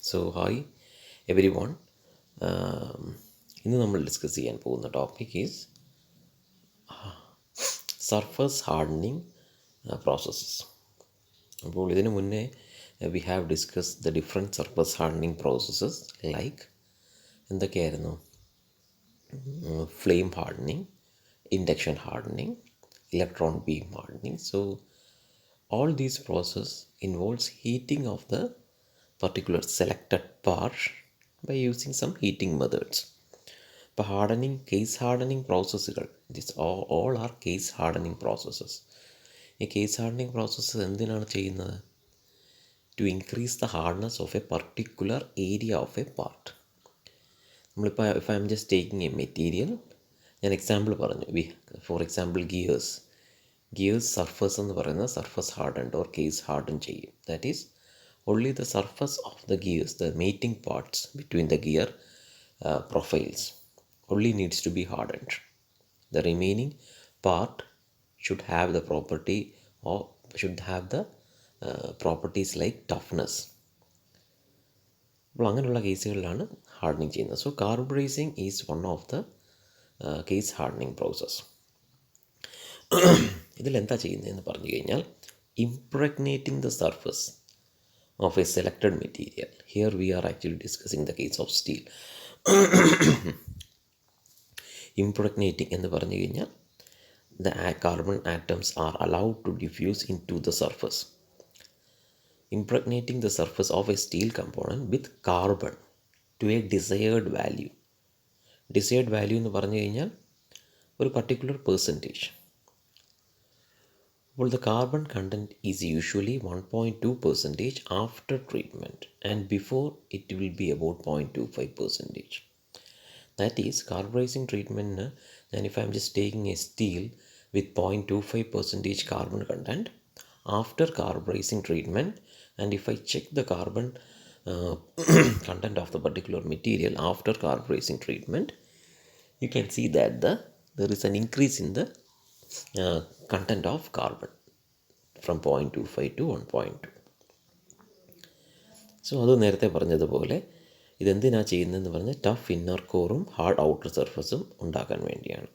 So hi every one. ഇന്ന് നമ്മൾ discuss ചെയ്യാൻ പോകുന്ന topic is surface hardening processes. അപ്പോൾ ഇതിനു മുന്നേ we have discuss the different surface hardening processes like എന്തൊക്കെയായിരുന്നു? Flame hardening, induction hardening, electron beam hardening. So all these process involves heating of the particular selected part by using some heating methods. ഇപ്പോൾ hardening, case hardening പ്രോസസ്സുകൾ, this all are case hardening processes. ഈ case hardening process എന്തിനാണ് ചെയ്യുന്നത്? To increase the hardness of a particular area of a part. നമ്മളിപ്പോൾ if I am just taking a material, ഞാൻ example പറഞ്ഞു, for example gears surface എന്ന് പറയുന്നത് surface hardened or case harden ചെയ്യും. That is only the surface of the gears, the mating parts between the gear profiles only needs to be hardened. The remaining part should have the property or should have the properties like toughness. അപ്പോൾ അങ്ങനെയുള്ള കേസുകളിലാണ് hardening ചെയ്യുന്നത്. So carburizing is one of the case hardening process. ഇതിലെന്താ ചെയ്യുന്നതെന്ന് പറഞ്ഞു കഴിഞ്ഞാൽ, impregnating the surface of a selected material. Here we are actually discussing the case of steel. Impregnating എന്ന് പറഞ്ഞു കഴിഞ്ഞാൽ the carbon atoms are allowed to diffuse into the surface. Impregnating the surface of a steel component with carbon to a desired value. Desired value എന്ന് പറഞ്ഞു കഴിഞ്ഞാൽ ഒരു particular percentage. Well, the carbon content is usually 1.2% after treatment, and before it will be about 0.25%. That is, carburizing treatment, and if I am just taking a steel with 0.25% carbon content, after carburizing treatment, and if I check the carbon content of the particular material after carburizing treatment, you can see that there is an increase in the content of carbon from 0.25 to 1.2. So അത് നേരത്തെ പറഞ്ഞതുപോലെ ഇതെന്തിനാണ് ചെയ്യുന്നതെന്ന് പറഞ്ഞാൽ tough inner കോറും hard outer സർഫസും ഉണ്ടാക്കാൻ വേണ്ടിയാണ്.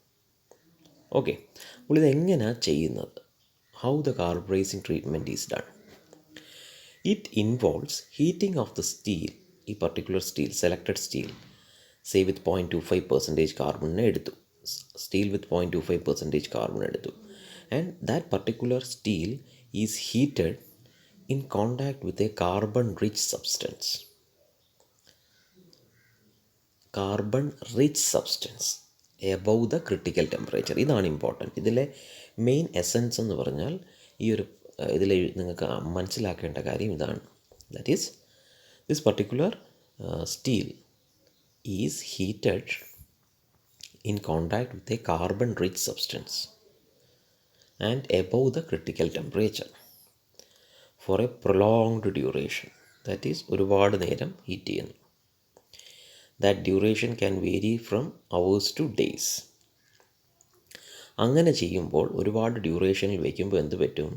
ഓക്കെ, അപ്പോൾ ഇതെങ്ങനെയാണ് ചെയ്യുന്നത്? How the carburizing treatment is done. It involves heating of the steel. ഈ particular steel, selected steel, say with 0.25% കാർബണിനെ എടുത്തു. Steel with 0.25% carbon എടുത്തു, and that particular steel is heated in contact with a carbon rich substance. Carbon rich substance above the critical temperature. ഇതാണ് important. ഇതിലെ main essence എന്ന് പറഞ്ഞാൽ ഈ ഒരു ഇതിൽ നിങ്ങൾക്ക് മനസ്സിലാക്കേണ്ട കാര്യം ഇതാണ്. That is this particular steel is heated in contact with a carbon rich substance and above the critical temperature for a prolonged duration. That is, ഒരുപാട് നേരം ഹീറ്റ് ചെയ്യുന്നു. That duration can vary from hours to days. അങ്ങനെ ചെയ്യുമ്പോൾ ഒരുപാട് ഡ്യൂറേഷനിൽ വയ്ക്കുമ്പോൾ എന്ത് പറ്റും?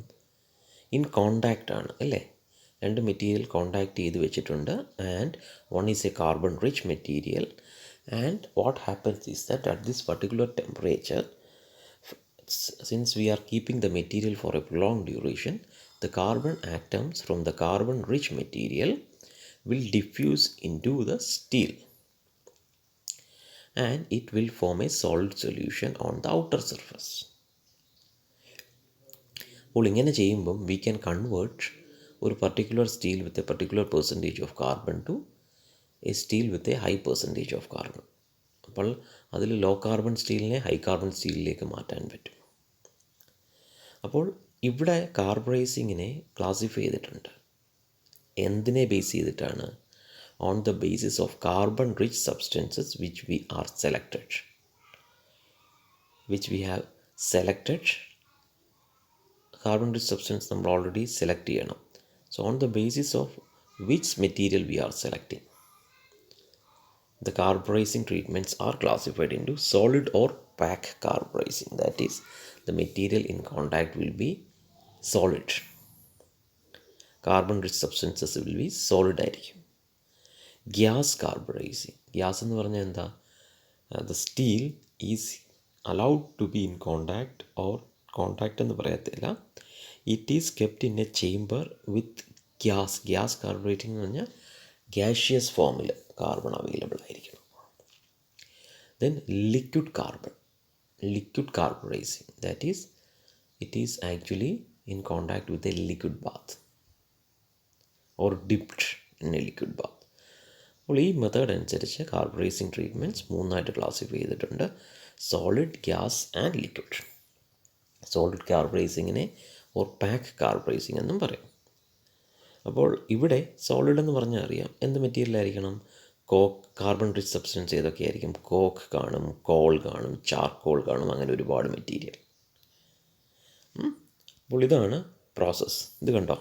In contact ആണ് അല്ലേ? രണ്ട് മെറ്റീരിയൽ കോണ്ടാക്റ്റ് ചെയ്ത് വെച്ചിട്ടുണ്ട്, and one is A carbon rich material. And what happens is that at this particular temperature, since we are keeping the material for a prolonged duration, the carbon atoms from the carbon rich material will diffuse into the steel, and it will form a solid solution on the outer surface. അപ്പോൾ ഇങ്ങനെ ചെയ്യുമ്പം we can convert ഒരു particular steel with a particular percentage of carbon to A steel with a high percentage of carbon. അപ്പോൾ അതിൽ law carbon സ്റ്റീലിനെ high carbon സ്റ്റീലിലേക്ക് മാറ്റാൻ പറ്റും. അപ്പോൾ ഇവിടെ കാർബറൈസിങ്ങിനെ ക്ലാസിഫൈ ചെയ്തിട്ടുണ്ട്. എന്തിനെ ബേസ് ചെയ്തിട്ടാണ്? On the basis of carbon rich substances which we are selected, which we have selected. Carbon rich substance നമ്മൾ ഓൾറെഡി സെലക്ട് ചെയ്യണം. So on the basis of which material we are selecting, the carburizing treatments are classified into solid or pack carburizing. That is, the material in contact will be solid. Carbon rich substances will be solid ആയിരിക്കും. Gas carburizing, gas എന്ന് പറഞ്ഞാൽ എന്താ, the steel is allowed to be in contact or contact എന്ന് പറയത്തില്ല, it is kept in a chamber with gas. Gas carbureting എന്ന് പറഞ്ഞാൽ gaseous ഫോമിൽ carbon available ആയിരിക്കണം. Then liquid carbon, liquid carburizing, that is it is actually in contact with a liquid bath or dipped in a liquid bath. അപ്പോൾ ഈ method അനുസരിച്ച് carburizing treatments മൂന്നായിട്ട് classify ചെയ്തിട്ടുണ്ട്: solid, gas and liquid. Solid കാർബറൈസിങ്ങിനെ or pack carburizing എന്നും പറയും. അപ്പോൾ ഇവിടെ സോളിഡ് എന്ന് പറഞ്ഞാൽ അറിയാം എന്ത് മെറ്റീരിയലായിരിക്കണം. കോക്ക്, കാർബൺ റിച്ച് സബ്സ്റ്റൻസ് ഏതൊക്കെയായിരിക്കും? കോക്ക് കാണും, കോൾ കാണും, ചാർക്കോൾ കാണും, അങ്ങനെ ഒരുപാട് മെറ്റീരിയൽ. അപ്പോൾ ഇതാണ് പ്രോസസ്സ്. ഇത് കണ്ടോ,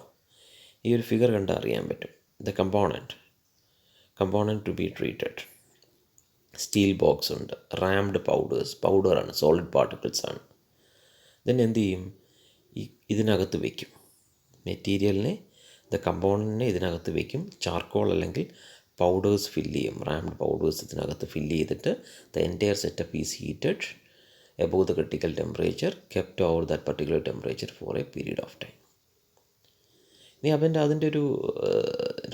ഈ ഒരു ഫിഗർ കണ്ടാൽ അറിയാൻ പറ്റും. The component to be treated. Steel box ഉണ്ട്, റാംഡ് പൗഡറാണ്, സോളിഡ് പാർട്ടിക്കിൾസ് ആണ്. ദെൻ എന്ത് ചെയ്യും, ഇതിനകത്ത് വയ്ക്കും മെറ്റീരിയലിനെ, ദ കമ്പോണൻറ്റിനെ ഇതിനകത്ത് വയ്ക്കും. ചാർക്കോൾ അല്ലെങ്കിൽ പൗഡേഴ്സ് ഫില്ല് ചെയ്യും, റാംഡ് പൗഡേഴ്സ് ഇതിനകത്ത് ഫില്ല് ചെയ്തിട്ട് the entire setup is heated above the critical temperature, kept over that particular temperature for a period of time. ഇനി അതിൻ്റെ ഒരു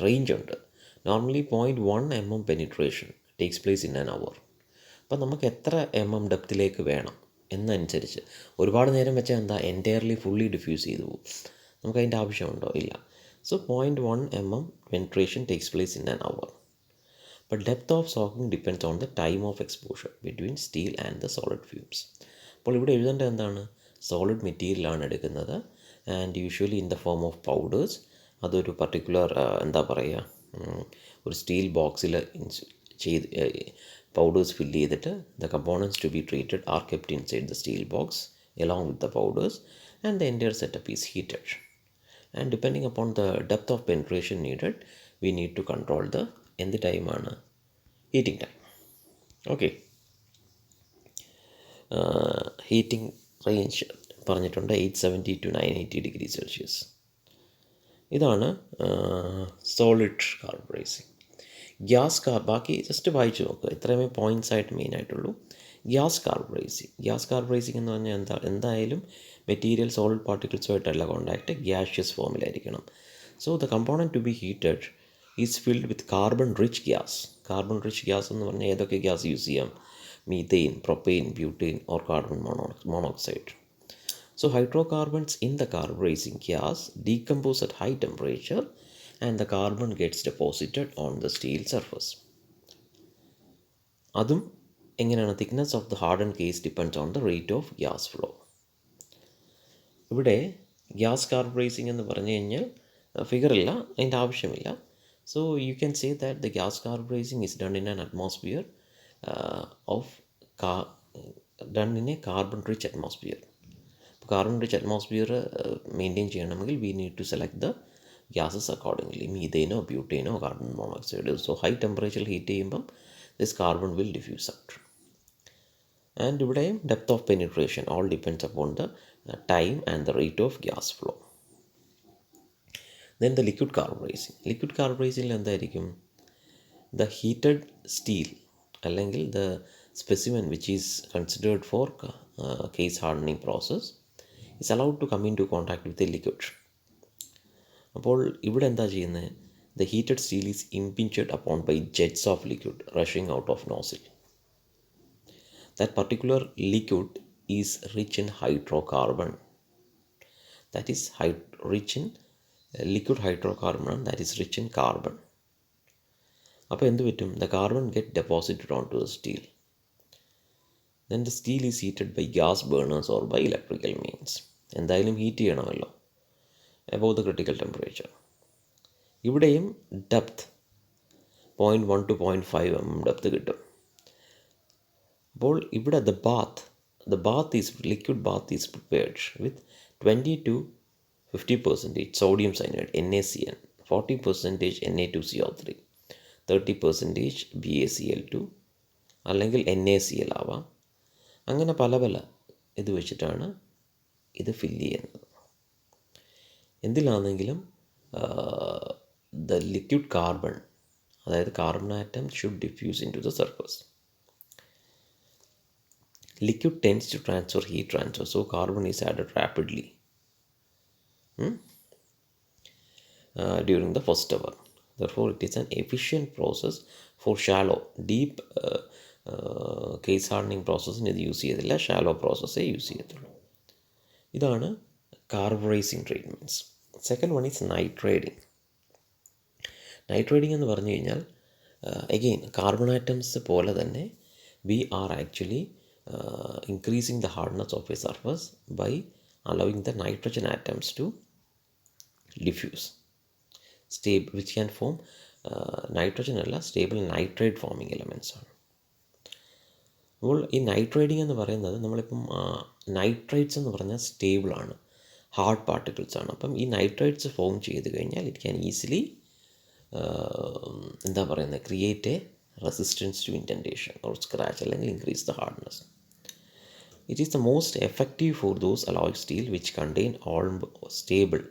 റേഞ്ച് ഉണ്ട്. Normally 0.1 mm penetration takes place in an hour. അപ്പം നമുക്ക് എത്ര mm ഡെപ്തിലേക്ക് വേണം എന്നനുസരിച്ച്, ഒരുപാട് നേരം വെച്ചാൽ എന്താ, എൻറ്റയർലി ഫുള്ളി ഡിഫ്യൂസ് ചെയ്തു പോകും. നമുക്കതിൻ്റെ ആവശ്യമുണ്ടോ? ഇല്ല. So 0.1 mm penetration takes place in an hour. But depth of soaking depends on the time of exposure between steel and the solid fumes. അപ്പോൾ ഇവിടെ എഴുതേണ്ടത് എന്താണ്, സോളിഡ് മെറ്റീരിയലാണ് എടുക്കുന്നത് and usually in the form of powders. അതൊരു particular എന്താ പറയുക, ഒരു സ്റ്റീൽ ബോക്സിൽ ചെയ്ത് പൗഡേഴ്സ് ഫില്ല് ചെയ്തിട്ട് the components to be treated are kept inside the steel box along with the powders and the entire setup is heated. And depending upon the depth of penetration needed, we need to control the എന്ത് ടൈമാണ്, heating time. Okay, heating range പറഞ്ഞിട്ടുണ്ട് 870 to 980 degree Celsius. ഇതാണ് solid carburising. ബാക്കി just വായിച്ചു നോക്കുക, ഇത്രയുമേ points ആയിട്ട് മെയിനായിട്ടുള്ളൂ. Gas carburising എന്ന് പറഞ്ഞാൽ എന്തായാലും മെറ്റീരിയൽ സോളിഡ് പാർട്ടിക്കിൾസുമായിട്ടല്ല കോണ്ടാക്റ്റ്, ഗ്യാഷ്യസ് ഫോമിലായിരിക്കണം. So the component to be heated is filled with carbon rich gas. Carbon rich gas എന്ന് പറഞ്ഞാൽ ഏതൊക്കെ ഗ്യാസ് യൂസ് ചെയ്യാം? Methane, propane, butane or carbon monoxide. So hydrocarbons in the carburizing gas decompose at high temperature and the carbon gets deposited on the steel surface. അതും എങ്ങനെയാണ്? thickness of the hardened case depends on the rate of gas flow. ഇവിടെ gas carburising എന്ന് പറഞ്ഞു കഴിഞ്ഞാൽ ഫിഗറില്ല, അതിൻ്റെ ആവശ്യമില്ല. So you can say that the gas carburizing is done in an atmosphere done in a carbon rich atmosphere. Carbon rich atmosphere maintain ചെയ്യണമെങ്കിൽ we need to select the gases accordingly, മീതെയിനോ ബ്യൂട്ടെയിനോ carbon monoxide. So high ടെമ്പറേച്ചറിൽ heat ചെയ്യുമ്പം this carbon will diffuse out. And ഇവിടെയും depth of penetration all depends upon the time and the rate of gas flow. Then the liquid carburizing എന്തായിരിക്കും? The heated steel അല്ലെങ്കിൽ the specimen which is considered for case hardening process is allowed to come into contact with a liquid. അപ്പോൾ ഇവിടെ എന്താ ചെയ്യുന്നത്? The heated steel is impinged upon by jets of liquid rushing out of nozzle. That particular liquid is rich in hydrocarbon. That is rich in liquid hydrocarbon that is rich in carbon. അപ്പോൾ എന്ത് പറ്റും? The carbon get deposited onto the steel. Then the steel is heated by gas burners or by electrical means. എന്തായാലും heat ചെയ്യണമല്ലോ above the critical temperature. ഇവിടെയും depth 0.1 to 0.5 mm depth കിട്ടും. അപ്പോൾ ഇവിടെ liquid bath is prepared with 20 to 50% sodium cyanide NaCN, 40% Na2CO3, 30% BaCl2 അല്ലെങ്കിൽ NaCl ആവാം. അങ്ങനെ പല ഇത് വെച്ചിട്ടാണ് ഇത് ഫില്ല് ചെയ്യുന്നത്. എന്തിലാണെങ്കിലും the liquid carbon, അതായത് carbon atom should diffuse into the surface. Liquid tends to transfer heat transfer, so carbon is added rapidly during the first hour. Therefore, it is an efficient process for shallow, deep case hardening processന് ഇത് use ചെയ്തില്ല, shallow പ്രോസസ്സേ use ചെയ്യത്തുള്ളൂ. ഇതാണ് carburizing treatments. Second one is nitrating. Nitrating എന്ന് പറഞ്ഞു കഴിഞ്ഞാൽ again carbon atoms പോലെ തന്നെ we are actually increasing the hardness of a surface by allowing the nitrogen atoms to diffuse, stable, which can form nitrogen അല്ല stable nitrate forming elements ആണ്. അപ്പോൾ ഈ നൈട്രേറ്റിംഗ് എന്ന് പറയുന്നത് നമ്മളിപ്പം നൈട്രേറ്റ്സ് എന്ന് പറഞ്ഞാൽ സ്റ്റേബിളാണ്, ഹാർഡ് പാർട്ടിക്കിൾസ് ആണ്. അപ്പം ഈ നൈട്രേറ്റ്സ് ഫോം ചെയ്ത് കഴിഞ്ഞാൽ ഇറ്റ് ക്യാൻ ഈസിലി എന്താ പറയുന്നത്, create a resistance to indentation or scratch, അല്ലെങ്കിൽ increase the hardness. It is the most effective for those alloy steel which contain all stable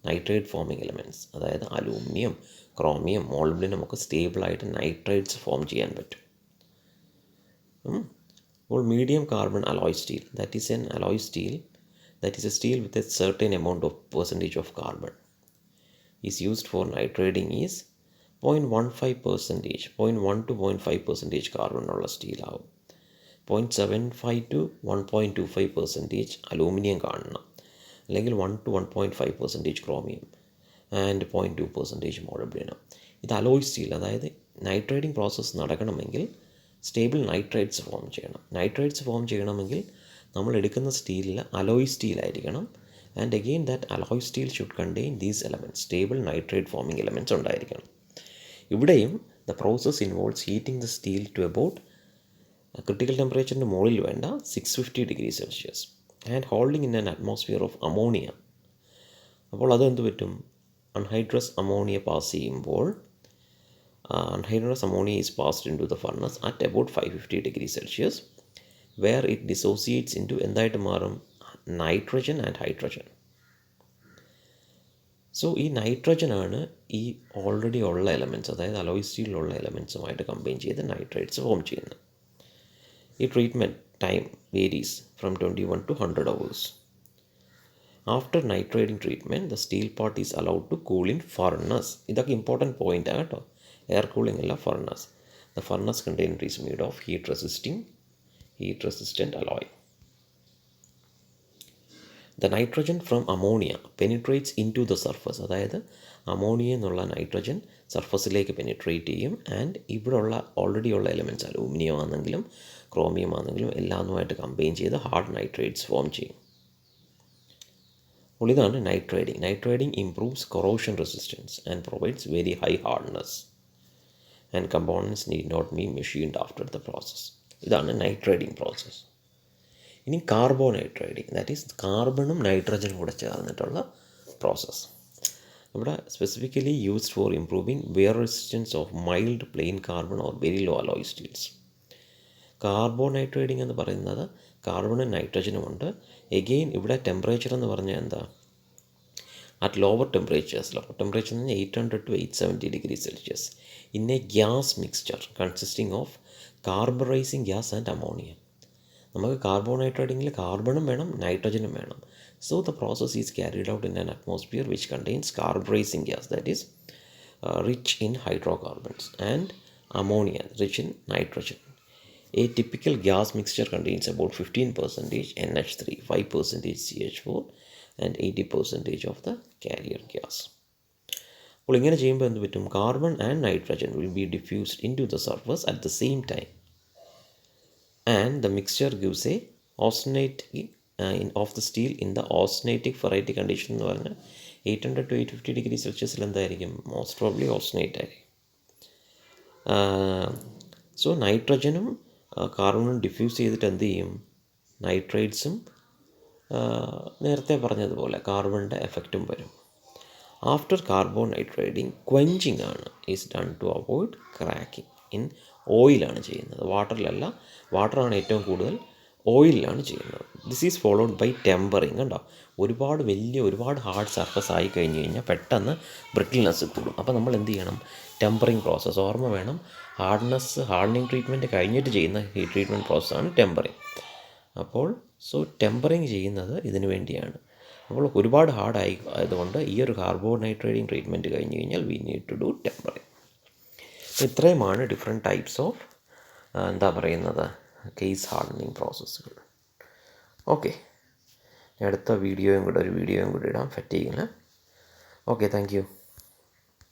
nitrate forming elements. അതായത് aluminium, chromium, മോൾബ്ഡിനം ഒക്കെ സ്റ്റേബിളായിട്ട് nitrates form ചെയ്യാൻ പറ്റും. അപ്പോൾ medium carbon alloy steel, that is an alloy steel, that is a steel with a certain amount of percentage of carbon, is used for nitrating is 0.15%, 0.1 to 0.5% carbon ഉള്ള സ്റ്റീലാവും. 0.75 to 1.25% aluminium കാണണം, അല്ലെങ്കിൽ 1 to 1.5% chromium and 0.2% മോളബ്ഡിനം. ഇത് alloy steel. അതായത് nitrating process നടക്കണമെങ്കിൽ stable nitrates form ചെയ്യണം. Nitrates form ചെയ്യണമെങ്കിൽ നമ്മൾ എടുക്കുന്ന സ്റ്റീലിൽ അലോയ് സ്റ്റീൽ ആയിരിക്കണം. And again that alloy steel should contain these elements, stable nitrate forming elements ഉണ്ടായിരിക്കണം. ഇവിടെയും the process involves heating the steel to about critical ടെമ്പറേച്ചറിൻ്റെ മുകളിൽ വേണ്ട 650 degree Celsius and holding in an atmosphere of ammonia. അപ്പോൾ അതെന്ത് പറ്റും, anhydrous ammonia pass ചെയ്യുമ്പോൾ anhydrous ammonia is passed into the furnace at about 550 degrees Celsius, where it dissociates into എന്തായിട്ട് മാറും, nitrogen and hydrogen. So ഈ nitrogen ആണ് ഈ already ഉള്ള എലമെൻറ്റ്സ്, അതായത് അലോയ് സ്റ്റീലിലുള്ള എലമെൻറ്റ്സുമായിട്ട് കമ്പൈൻ ചെയ്ത് നൈട്രേറ്റ്സ് ഫോം ചെയ്യുന്നത്. ഈ treatment time varies from 21 to 100 hours. After nitrating treatment the steel part is allowed to cool in furnace. ഇതൊക്കെ ഇമ്പോർട്ടൻറ്റ് പോയിൻ്റാണ് കേട്ടോ. എയർ കൂളിംഗ് അല്ല, furnace. The furnace container is made of heat resistant alloy. The nitrogen from ammonia penetrates into the surface. അതായത് ammonia എന്നുള്ള nitrogen സർഫസിലേക്ക് penetrate ചെയ്യും. And ഇവിടെ ഉള്ള ഓൾറെഡി ഉള്ള എലമെൻറ്റ്സ് അലൂമിനിയം ആണെങ്കിലും ക്രോമിയം ആണെങ്കിലും എല്ലാന്നുമായിട്ട് കമ്പൈൻ ചെയ്ത് ഹാർഡ് നൈട്രേറ്റ്സ് ഫോം ചെയ്യും. അപ്പോൾ ഇതാണ് nitrating. Nitrating improves corrosion resistance and provides very high hardness and components need not be machined after the process. ഇതാണ് നൈട്രേറ്റിംഗ് പ്രോസസ്സ്. ഇനി കാർബോനൈട്രേറ്റിംഗ്, ദാറ്റ് ഈസ് കാർബണും നൈട്രജനും കൂടെ ചേർന്നിട്ടുള്ള പ്രോസസ്സ്. ഇവിടെ specifically used for improving wear resistance of mild plain carbon or very low alloy steels. Carbonitrating എന്ന് പറയുന്നത് കാർബണും നൈട്രജനും ഉണ്ട്. Again ഇവിടെ temperature എന്ന് പറഞ്ഞാൽ എന്താ, at lower temperatures, lower temperature 800 to 870 degrees Celsius in a gas mixture consisting of carburizing gas and ammonia. നമുക്ക് കാർബോനൈട്രേറ്റിംഗിൽ കാർബണും വേണം നൈട്രജനും വേണം. So the process is carried out in an atmosphere which contains carburizing gas, that is rich in hydrocarbons, and ammonia rich in nitrogen. A typical gas mixture contains about 15% NH3, 5% CH4 and 80% of the carrier gas. അപ്പോൾ ഇങ്ങനെ ചെയ്യുമ്പോൾ എന്ത് പറ്റും, carbon and nitrogen will be diffused into the surface at the same time and the mixture gives a austenite of the steel in the austenitic ferritic condition എന്ന് പറഞ്ഞാൽ 800 to 850 degree സെൽഷ്യസിൽ എന്തായിരിക്കും, most probably ഓസ്റ്റനേറ്റ് ആയിരിക്കും. So നൈട്രജനും കാർബണും diffuse ചെയ്തിട്ട് എന്ത് ചെയ്യും, നൈട്രേറ്റ്സും നേരത്തെ പറഞ്ഞതുപോലെ കാർബണിൻ്റെ എഫക്റ്റും വരും. ആഫ്റ്റർ കാർബോനൈട്രേറ്റിംഗ് ക്വഞ്ചിങ് ആണ് is done to avoid cracking. In ഓയിലാണ് ചെയ്യുന്നത്, വാട്ടറിലല്ല. വാട്ടറാണ് ഏറ്റവും കൂടുതൽ ഓയിലാണ് ചെയ്യുന്നത്. This is followed by tempering. കണ്ടോ, ഒരുപാട് ഹാർഡ് സർഫസ് ആയി കഴിഞ്ഞ് കഴിഞ്ഞാൽ പെട്ടെന്ന് ബ്രിട്ടിൽനെസ് കൂടും. അപ്പോൾ നമ്മൾ എന്ത് ചെയ്യണം? ടെമ്പറിങ് പ്രോസസ്സ് ഓർമ്മ വേണം. ഹാർഡനിങ് ട്രീറ്റ്മെൻറ്റ് കഴിഞ്ഞിട്ട് ചെയ്യുന്ന ഹീറ്റ് ട്രീറ്റ്മെൻറ്റ് പ്രോസസ്സാണ് ടെമ്പറിങ്. അപ്പോൾ ടെമ്പറിങ് ചെയ്യുന്നത് ഇതിനു വേണ്ടിയാണ്. അപ്പോൾ ഒരുപാട് ഹാർഡായി ആയതുകൊണ്ട് ഈ ഒരു കാർബോനൈട്രേറ്റിംഗ് ട്രീറ്റ്മെൻറ്റ് കഴിഞ്ഞ് കഴിഞ്ഞാൽ we need to do tempering. ഇത്രയുമാണ് different types of case hardening പ്രോസസ്സുകൾ. ഓക്കെ, അടുത്ത ഒരു വീഡിയോയും കൂടെ ഇടാം ഫറ്റീഗിന്. Okay, thank you.